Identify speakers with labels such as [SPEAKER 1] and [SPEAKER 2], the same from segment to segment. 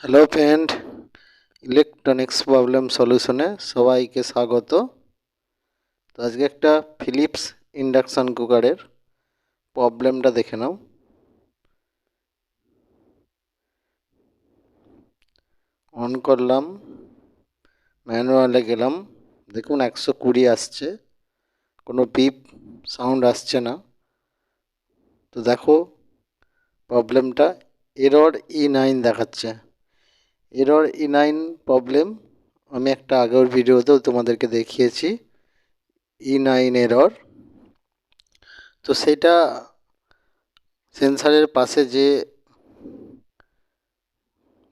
[SPEAKER 1] Hello friend, electronics problem সলিউশনে সবাইকে স্বাগত। তো আজকে একটা ফিলিপস ইন্ডাকশান কুকারের প্রবলেমটা দেখে নাও। অন করলাম, ম্যানুয়ালে গেলাম, দেখুন 120 আসছে, কোনো বিপ সাউন্ড আসছে না। তো দেখো প্রবলেমটা এরর E9 দেখাচ্ছে। এরর E9 প্রবলেম আমি একটা আগের ভিডিওতেও তোমাদেরকে দেখিয়েছি, E9 এরর। তো সেটা সেন্সারের পাশে যে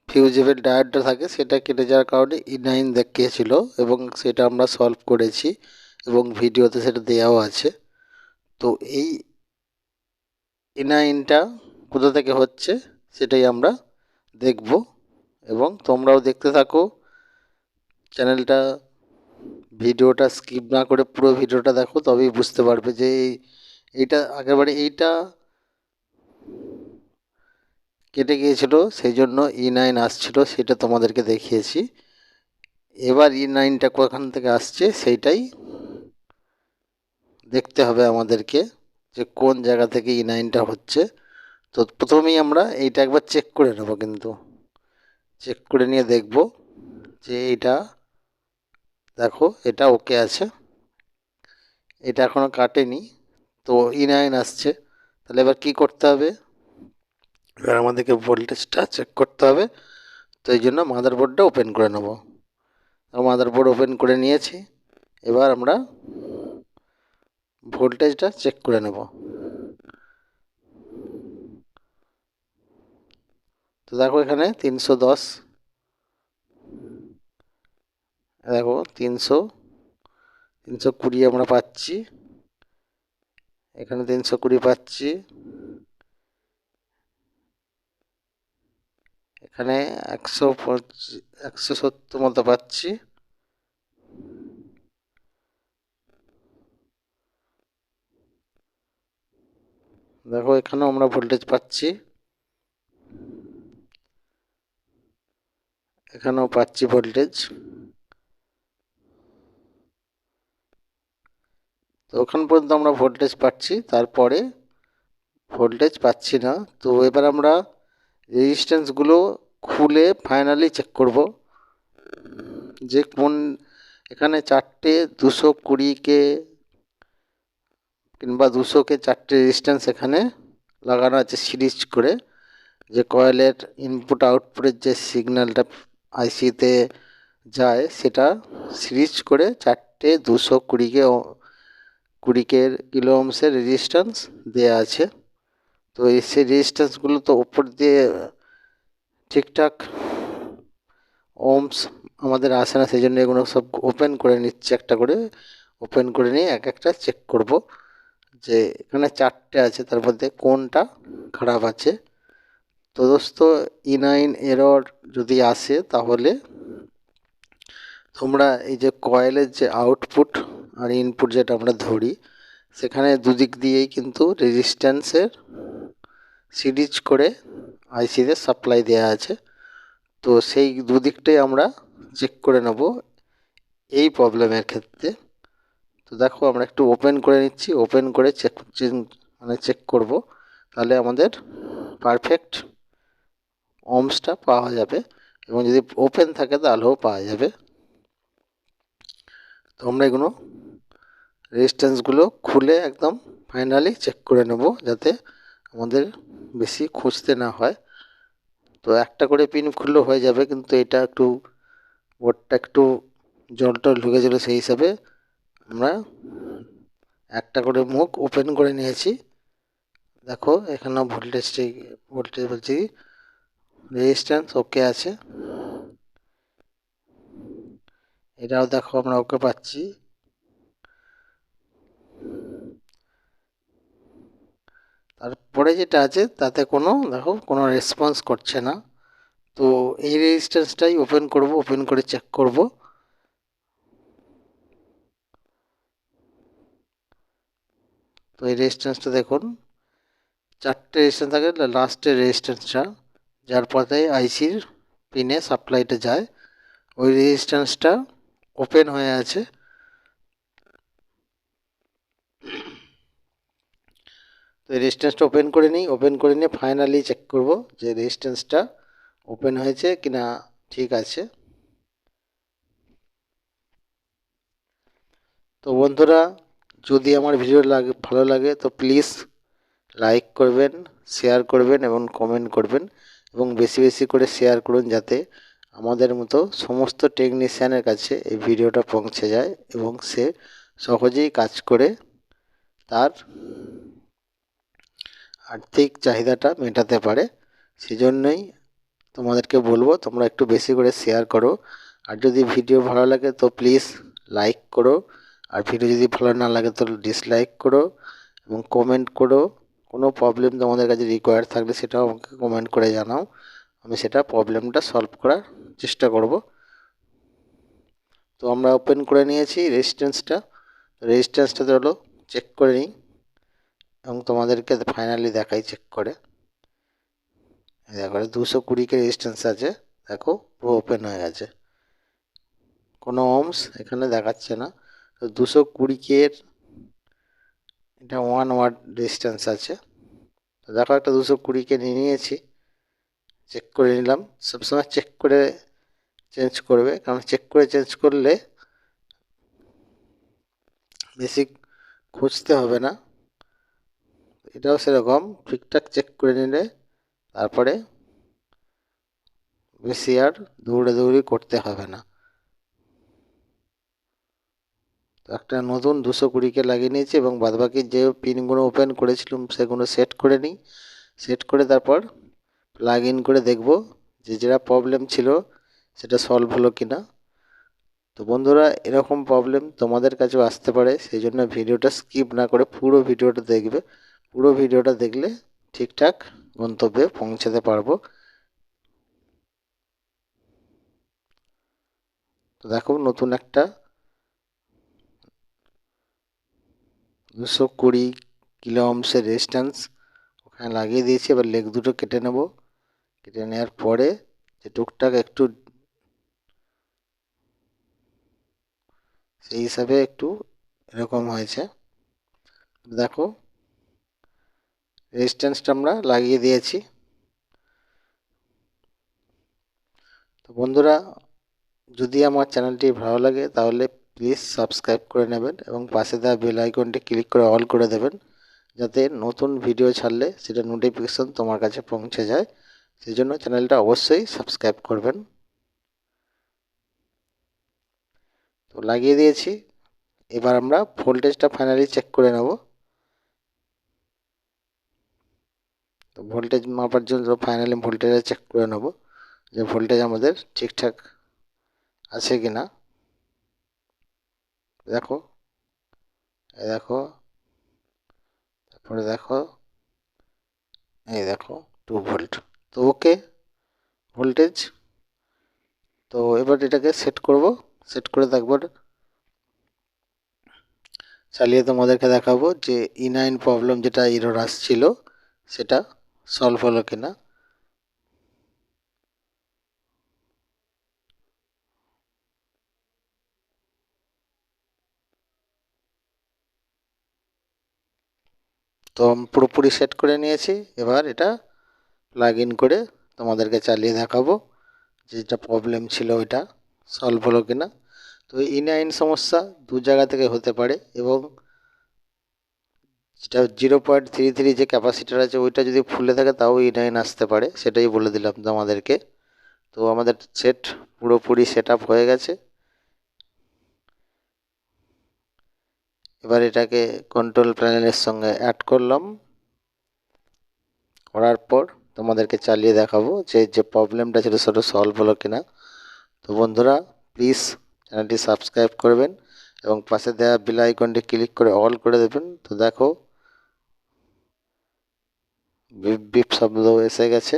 [SPEAKER 1] ফিউজেবল ডায়োডটা থাকে সেটা কেটে যাওয়ার কারণে E9 দেখিয়েছিল এবং সেটা আমরা সলভ করেছি এবং ভিডিওতে সেটা দেওয়াও আছে। তো এই E9টা কোথা থেকে হচ্ছে সেটাই আমরা দেখব এবং তোমরাও দেখতে থাকো। চ্যানেলটা ভিডিওটা স্কিপ না করে পুরো ভিডিওটা দেখো, তবেই বুঝতে পারবে যে এইটা আগেরবারে এইটা কেটে গিয়েছিল, সেই জন্য E9 আসছিল, সেটা তোমাদেরকে দেখিয়েছি। এবার E9টা কোখান থেকে আসছে সেইটাই দেখতে হবে আমাদেরকে, যে কোন জায়গা থেকে E9টা হচ্ছে। তো প্রথমেই আমরা এইটা একবার চেক করে নেব, কিন্তু চেক করে নিয়ে দেখব যে এইটা দেখো এটা ওকে আছে, এটা এখনও কাটেনি, তো E9 আসছে। তাহলে এবার কি করতে হবে, এবার আমাদেরকে ভোল্টেজটা চেক করতে হবে। তো এই জন্য মাদারবোর্ডটা ওপেন করে নেব। মাদারবোর্ড ওপেন করে নিয়েছি, এবার আমরা ভোল্টেজটা চেক করে নেব। তো দেখো এখানে 310, দেখো 320 আমরা পাচ্ছি, এখানে 320 পাচ্ছি, এখানে 170 মতো পাচ্ছি, দেখো এখানেও আমরা ভোল্টেজ পাচ্ছি, এখানেও পাচ্ছি ভোল্টেজ। তো ওখান পর্যন্ত আমরা ভোল্টেজ পাচ্ছি, তারপরে ভোল্টেজ পাচ্ছি না। তো এবার আমরা রেজিস্ট্যান্সগুলো খুলে ফাইনালি চেক করব যে কোন, এখানে 4টে 220 কিংবা 200 4টে রেজিস্ট্যান্স এখানে লাগানো আছে সিরিজ করে, যে কয়েলের ইনপুট আউটপুটের যে সিগন্যালটা আইসিতে যায় সেটা সিরিজ করে 4টে 220 কিলো ওহমসের রেজিস্ট্যান্স দেওয়া আছে। তো সেই রেজিস্ট্যান্সগুলো তো ওপর দিয়ে ঠিকঠাক ওহমস আমাদের আসে না, সেই জন্য এগুলো সব ওপেন করে নিচ্ছে, একটা করে ওপেন করে নিয়ে এক একটা চেক করব যে এখানে 4টে আছে তার মধ্যে কোনটা খারাপ আছে। তো দোস্ত E9 এরর যদি আসে তাহলে তোমরা এই যে কয়েলের যে আউটপুট আর ইনপুট যেটা আমরা ধরি, সেখানে দুদিক দিয়েই কিন্তু রেজিস্ট্যান্সের সিরিজ করে আইসিতে সাপ্লাই দেওয়া আছে। তো সেই দুদিকটাই আমরা চেক করে নেব এই প্রবলেমের ক্ষেত্রে। তো দেখো আমরা একটু ওপেন করে নিচ্ছি, ওপেন করে চেক করব, তাহলে আমাদের পারফেক্ট ওহমসটা পাওয়া যাবে, এবং যদি ওপেন থাকে তাহলেও পাওয়া যাবে। তো আমরা এগুলো রেজিস্ট্যান্সগুলো খুলে একদম ফাইনালি চেক করে নেব, যাতে আমাদের বেশি খুঁজতে না হয়। তো একটা করে পিন খুললেও হয়ে যাবে, কিন্তু এটা একটু বোর্ডটা একটু জল টল ঢুকেছিলো, সেই হিসাবে আমরা একটা করে মুখ ওপেন করে নিয়েছি। দেখো এখানে ভোল্টেজ বলছি রেজিস্ট্যান্স ওকে আছে, এটাও দেখো আমরা ওকে পাচ্ছি। তারপরে যেটা আছে তাতে দেখো কোনো রেসপন্স করছে না। তো এই রেজিস্ট্যান্সটাই ওপেন করব, ওপেন করে চেক করব। তো এই রেজিস্ট্যান্সটা দেখুন 4টে রেজিস্ট্যান্স থাকে, লাস্টের রেজিস্ট্যান্সটা যার পথে আইসির পিনে সাপ্লাইটা যায় ওই রেজিস্ট্যান্সটা ওপেন হয়ে আছে। তো এই রেজিস্ট্যান্সটা ওপেন করে নিই, ওপেন করে নিয়ে ফাইনালি চেক করব যে রেজিস্ট্যান্সটা ওপেন হয়েছে কিনা ঠিক আছে। তো বন্ধুরা, যদি আমার ভিডিও ভালো লাগে তো প্লিজ লাইক করবেন, শেয়ার করবেন এবং কমেন্ট করবেন, এবং বেশি বেশি করে শেয়ার করুন যাতে আমাদের মতো সমস্ত টেকনিশিয়ানের কাছে এই ভিডিওটা পৌঁছে যায় এবং সে সহজেই কাজ করে তার আর্থিক চাহিদাটা মেটাতে পারে। সেজন্যই তোমাদেরকে বলবো তোমরা একটু বেশি করে শেয়ার করো, আর যদি ভিডিও ভালো লাগে তো প্লিজ লাইক করো, আর ভিডিও যদি ভালো না লাগে তো ডিসলাইক করো এবং কমেন্ট করো। কোনো প্রবলেম তোমাদের কাছে রিকোয়ার থাকলে সেটাও আমাকে কমেন্ট করে জানাও, আমি সেটা প্রবলেমটা সলভ করার চেষ্টা করব। তো আমরা ওপেন করে নিয়েছি রেজিস্ট্যান্সটা হলো চেক করে নিই এবং তোমাদেরকে ফাইনালি দেখাই চেক করে। দেখো 220 রেজিস্ট্যান্স আছে, দেখো পুরো ওপেন হয়ে গেছে, কোনো ওহমস এখানে দেখাচ্ছে না। তো 220 এটা 1 ওয়াট রেজিস্ট্যান্স আছে। তো দেখো একটা 220 নিয়ে নিয়েছি, চেক করে নিলাম। সবসময় চেক করে চেঞ্জ করবে, কারণ চেক করে চেঞ্জ করলে বেশি খুঁজতে হবে না। এটাও সেরকম ঠিকঠাক চেক করে নিলে তারপরে বেশি আর দৌড়াদৌড়ি করতে হবে না। তো একটা নতুন 220 লাগিয়ে নিয়েছি এবং বাদবাকি যে পিনগুলো ওপেন করেছিলাম সেগুলো সেট করে নিই। সেট করে তারপর প্লাগ ইন করে দেখব যে যেটা প্রবলেম ছিল সেটা সলভ হলো কিনা। তো বন্ধুরা, এরকম প্রবলেম তোমাদের কাছেও আসতে পারে, সেই জন্য ভিডিওটা স্কিপ না করে পুরো ভিডিওটা দেখবে। পুরো ভিডিওটা দেখলে ঠিকঠাক গন্তব্যে পৌঁছাতে পারবো। তো দেখো নতুন একটা 220 কিলো ওহমসের রেজিস্ট্যান্স ওখানে লাগিয়ে দিয়েছি। এবার লেগ দুটো কেটে নেব, কেটে নেওয়ার পরে যে টুকটাক একটু সেই হিসাবে একটু এরকম হয়েছে। দেখো রেজিস্ট্যান্সটা আমরা লাগিয়ে দিয়েছি। তো বন্ধুরা, যদি আমার চ্যানেলটি ভালো লাগে তাহলে প্লিজ সাবস্ক্রাইব করে নেবেন এবং পাশে দেওয়া বেল আইকনটি ক্লিক করে অল করে দেবেন, যাতে নতুন ভিডিও ছাড়লে সেটা নোটিফিকেশন তোমার কাছে পৌঁছে যায়। সেই জন্য চ্যানেলটা অবশ্যই সাবস্ক্রাইব করবেন। তো লাগিয়ে দিয়েছি, এবার আমরা ভোল্টেজটা ফাইনালি চেক করে নেব। তো ভোল্টেজ মাপার জন্য ফাইনালি ভোল্টেজটা চেক করে নেব যে ভোল্টেজ আমাদের ঠিকঠাক আছে কি না। দেখো, দেখো, তারপরে দেখো, এই দেখো 2 ভোল্ট। তো ওকে ভোল্টেজ। তো এবার এটাকে সেট করব, সেট করে একবার চালিয়ে তোমাদেরকে দেখাবো যে E9 প্রবলেম যেটা এরর আসছিল সেটা সলভ হলো কিনা। তো পুরোপুরি সেট করে নিয়েছি, এবার এটা প্লাগ ইন করে তোমাদেরকে চালিয়ে দেখাবো যে যেটা প্রবলেম ছিল ওইটা সলভ হলো কিনা। তো E9 সমস্যা দু জায়গা থেকে হতে পারে, এবং যেটা 0.33 যে ক্যাপাসিটার আছে ওইটা যদি ফুলে থাকে তাও E9 আসতে পারে, সেটাই বলে দিলাম তোমাদেরকে। তো আমাদের সেট পুরোপুরি সেট আপ হয়ে গেছে। এবার এটাকে কন্ট্রোল প্যানেলের সঙ্গে অ্যাড করলাম, করার পর তোমাদেরকে চালিয়ে দেখাবো যে যে প্রবলেমটা ছিল সেটা সলভ হলো কিনা। তো বন্ধুরা, প্লিজ চ্যানেলটি সাবস্ক্রাইব করবেন এবং পাশে দেওয়া বেল আইকনটি ক্লিক করে অল করে দেবেন। তো দেখো বিপ বিপ শব্দ এসে গেছে।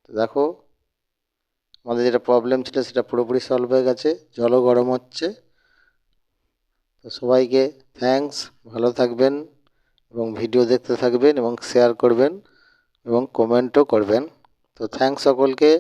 [SPEAKER 1] তো দেখো আমাদের যেটা প্রবলেম ছিল সেটা পুরোপুরি সলভ হয়ে গেছে, জলও গরম হচ্ছে। তো সবাইকে থ্যাঙ্কস, ভালো থাকবেন এবং ভিডিও দেখতে থাকবেন এবং শেয়ার করবেন এবং কমেন্টও করবেন। তো থ্যাঙ্কস সকলকে।